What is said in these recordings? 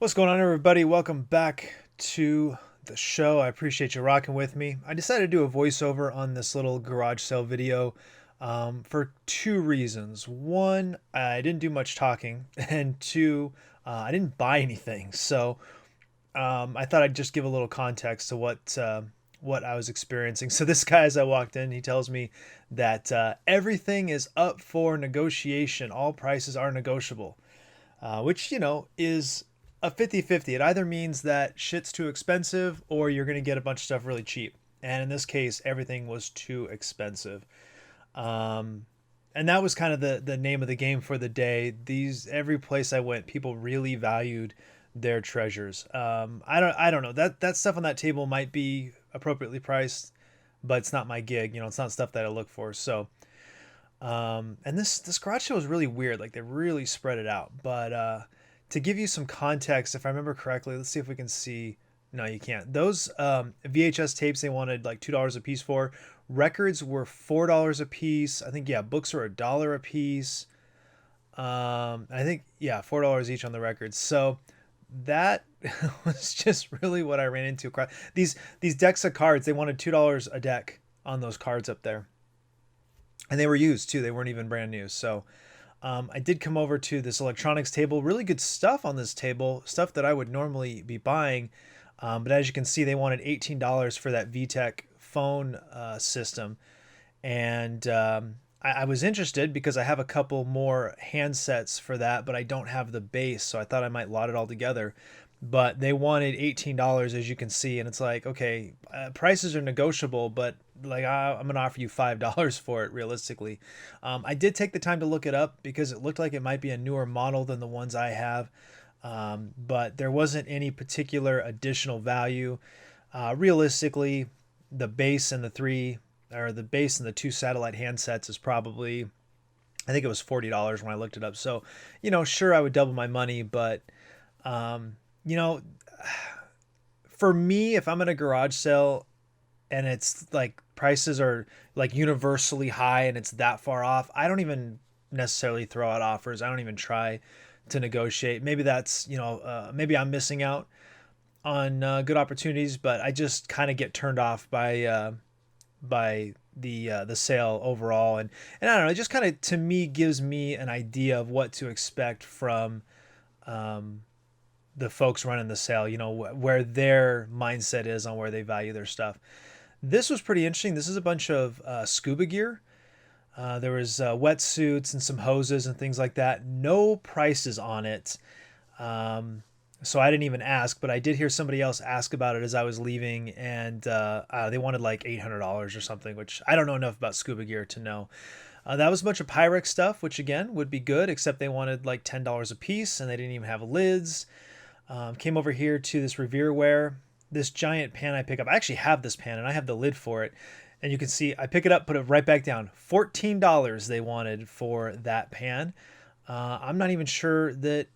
What's going on, everybody? Welcome back to the show. I appreciate you rocking with me. I decided to do a voiceover on this little garage sale video for two reasons. One, I didn't do much talking, and two, I didn't buy anything. So I thought I'd just give a little context to what I was experiencing. So this guy, as I walked in, he tells me that everything is up for negotiation. All prices are negotiable, which, is a 50-50. It either means that shit's too expensive or you're going to get a bunch of stuff really cheap. And in this case, everything was too expensive. Um, and that was kind of the name of the game for the day. Every place I went, people really valued their treasures. I don't know, that stuff on that table might be appropriately priced, but it's not my gig. It's not stuff that I look for. So and this garage sale was really weird. Like, they really spread it out. But to give you some context, if I remember correctly, let's see if we can see. No, you can't. Those VHS tapes they wanted like $2 a piece for. Records were $4 a piece. I think, yeah, books were $1 a piece. I think, yeah, $4 each on the records. So that was just really what I ran into. These decks of cards, they wanted $2 a deck on those cards up there, and they were used too. They weren't even brand new. So I did come over to this electronics table. Really good stuff on this table, stuff that I would normally be buying. But as you can see, they wanted $18 for that VTech phone system. And I was interested because I have a couple more handsets for that, but I don't have the base. So I thought I might lot it all together. But they wanted $18, as you can see. And it's like, okay, prices are negotiable, but like I'm going to offer you $5 for it realistically. I did take the time to look it up because it looked like it might be a newer model than the ones I have. But there wasn't any particular additional value. Realistically, the base and the base and the two satellite handsets is probably, I think it was $40 when I looked it up. So, sure, I would double my money, but, you know, for me, if I'm in a garage sale and it's like prices are like universally high and it's that far off, I don't even necessarily throw out offers. I don't even try to negotiate. Maybe that's, maybe I'm missing out on good opportunities, but I just kind of get turned off by the sale overall, and I don't know, it just kind of to me gives me an idea of what to expect from um, the folks running the sale. Where their mindset is on where they value their stuff. This was pretty interesting. This is a bunch of scuba gear. There was wetsuits and some hoses and things like that. No prices on it. So I didn't even ask, but I did hear somebody else ask about it as I was leaving, and they wanted like $800 or something, which I don't know enough about scuba gear to know. That was a bunch of Pyrex stuff, which again would be good, except they wanted like $10 a piece, and they didn't even have lids. Came over here to this Revereware, this giant pan I pick up. I actually have this pan, and I have the lid for it. And you can see I pick it up, put it right back down. $14 they wanted for that pan. I'm not even sure that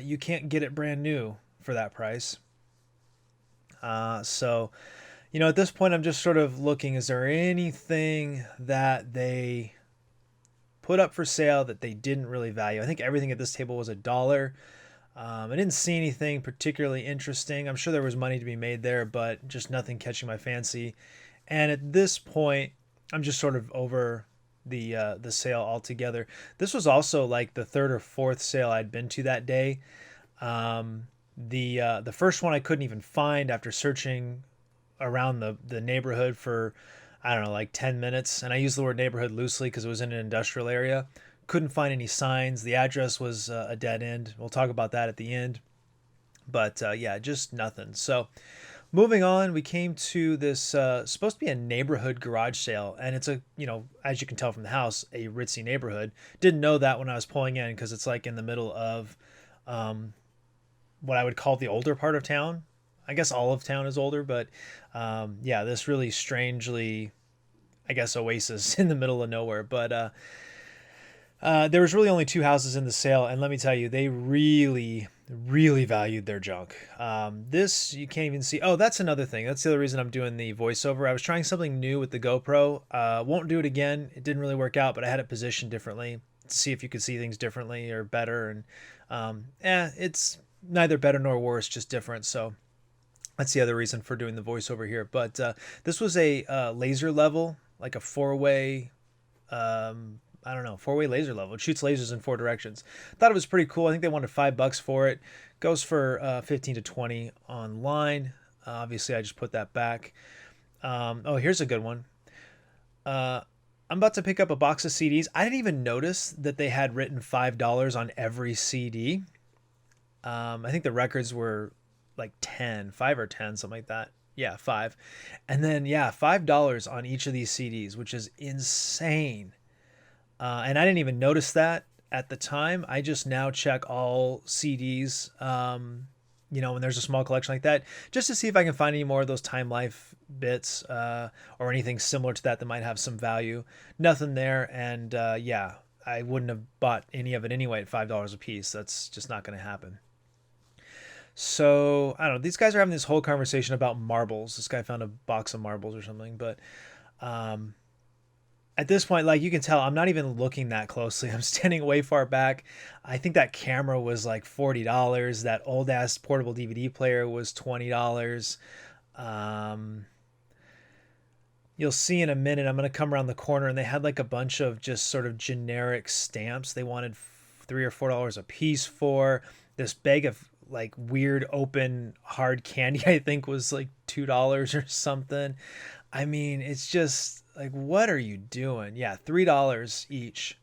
you can't get it brand new for that price. So, at this point, I'm just sort of looking, is there anything that they put up for sale that they didn't really value? I think everything at this table was $1. I didn't see anything particularly interesting. I'm sure there was money to be made there, but just nothing catching my fancy. And at this point, I'm just sort of over the sale altogether. This was also like the third or fourth sale I'd been to that day. The first one I couldn't even find after searching around the neighborhood for, I don't know, like 10 minutes. And I use the word neighborhood loosely because it was in an industrial area. Couldn't find any signs. The address was a dead end. We'll talk about that at the end. But yeah, just nothing. So moving on, we came to this supposed to be a neighborhood garage sale, and it's as you can tell from the house, a ritzy neighborhood. Didn't know that when I was pulling in because it's like in the middle of what I would call the older part of town. I guess all of town is older, but yeah, this really strangely, I guess, oasis in the middle of nowhere. But there was really only two houses in the sale, and let me tell you, they really, really valued their junk. This you can't even see. Oh, that's another thing. That's the other reason I'm doing the voiceover. I was trying something new with the GoPro. Won't do it again. It didn't really work out, but I had it positioned differently to see if you could see things differently or better. And it's neither better nor worse, just different. So that's the other reason for doing the voiceover here. But this was a laser level, like a four-way, I don't know, four-way laser level. It shoots lasers in four directions. Thought it was pretty cool. I think they wanted $5 for it. Goes for 15 to 20 online. Obviously, I just put that back. Oh, here's a good one. I'm about to pick up a box of CDs. I didn't even notice that they had written $5 on every CD. I think the records were like 5 or 10, something like that. Yeah, 5. And then, yeah, $5 on each of these CDs, which is insane. And I didn't even notice that at the time. I just now check all CDs, when there's a small collection like that, just to see if I can find any more of those Time Life bits or anything similar to that might have some value. Nothing there. And yeah, I wouldn't have bought any of it anyway at $5 a piece. That's just not going to happen. So I don't know. These guys are having this whole conversation about marbles. This guy found a box of marbles or something, but at this point, like you can tell, I'm not even looking that closely. I'm standing way far back. I think that camera was like $40. That old ass portable DVD player was $20. You'll see in a minute, I'm going to come around the corner, and they had like a bunch of just sort of generic stamps. They wanted $3 or $4 a piece for this bag of like weird open hard candy. I think was like $2 or something. I mean, it's just like, what are you doing? Yeah, $3 each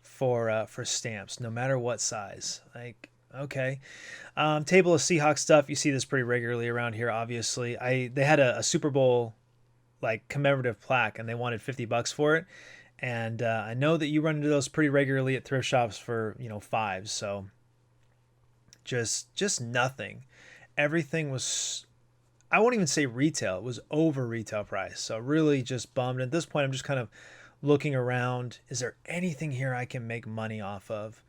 for stamps, no matter what size. Like, okay. Table of Seahawks stuff. You see this pretty regularly around here. Obviously, they had a Super Bowl like commemorative plaque, and they wanted $50 for it. And I know that you run into those pretty regularly at thrift shops for $5. So just nothing. Everything was, I won't even say retail. It was over retail price. So really just bummed. At this point, I'm just kind of looking around. Is there anything here I can make money off of?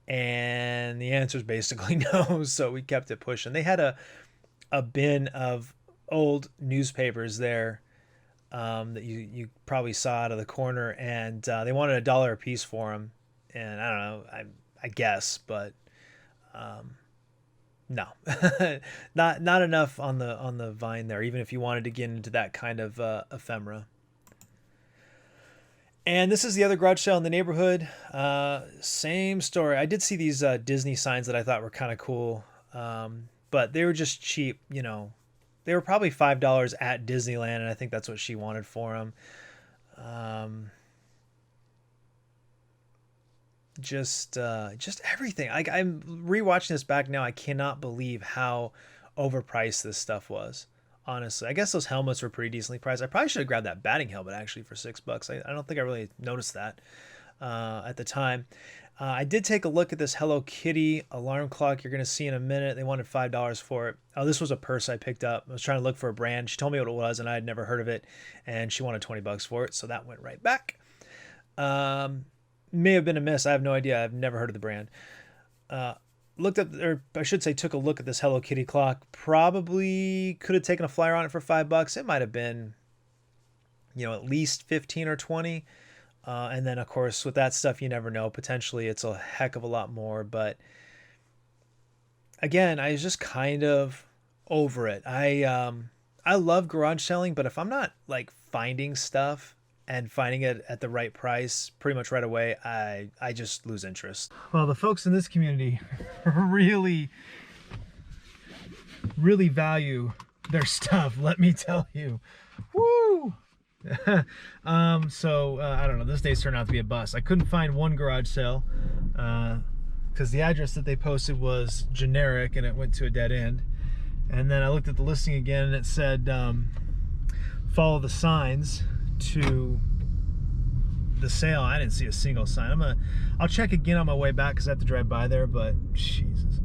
And the answer is basically no. So we kept it pushing. They had a bin of old newspapers there that you probably saw out of the corner. And they wanted $1 a piece for them. And I don't know, I guess, but no, not enough on the vine there, even if you wanted to get into that kind of ephemera. And this is the other garage sale in the neighborhood. Same story. I did see these Disney signs that I thought were kind of cool, but they were just cheap. They were probably $5 at Disneyland, and I think that's what she wanted for them. Just everything. I'm rewatching this back now. I cannot believe how overpriced this stuff was. Honestly, I guess those helmets were pretty decently priced. I probably should have grabbed that batting helmet actually for $6. I don't think I really noticed that at the time. I did take a look at this Hello Kitty alarm clock. You're going to see in a minute. They wanted $5 for it. Oh, this was a purse I picked up. I was trying to look for a brand. She told me what it was, and I had never heard of it, and she wanted $20 for it, so that went right back. May have been a miss. I have no idea. I've never heard of the brand. Looked at, or I should say, took a look at this Hello Kitty clock. Probably could have taken a flyer on it for $5. It might have been, at least 15 or 20. And then, of course, with that stuff, you never know. Potentially, it's a heck of a lot more. But again, I was just kind of over it. I love garage selling, but if I'm not like finding stuff and finding it at the right price pretty much right away, I just lose interest. Well, the folks in this community really, really value their stuff, let me tell you. Woo! So I don't know, this day's turned out to be a bust. I couldn't find one garage sale because the address that they posted was generic and it went to a dead end. And then I looked at the listing again and it said follow the signs to the sale. I didn't see a single sign. I'll check again on my way back because I have to drive by there, but Jesus.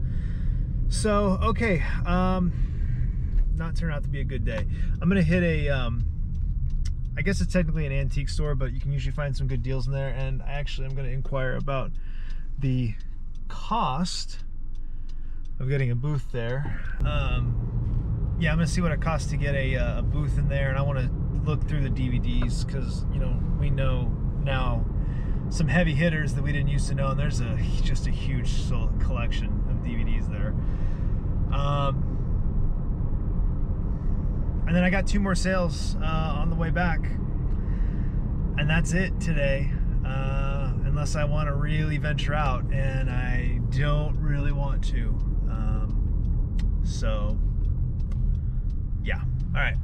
So okay, not turned out to be a good day. I'm gonna hit a I guess it's technically an antique store, but you can usually find some good deals in there. And actually I'm gonna inquire about the cost of getting a booth there. Yeah, I'm gonna see what it costs to get a booth in there, and I want to look through the DVDs because we know now some heavy hitters that we didn't used to know, and there's just a huge collection of DVDs there. And then I got 2 more sales on the way back, and that's it today, unless I want to really venture out, and I don't really want to. So yeah, all right.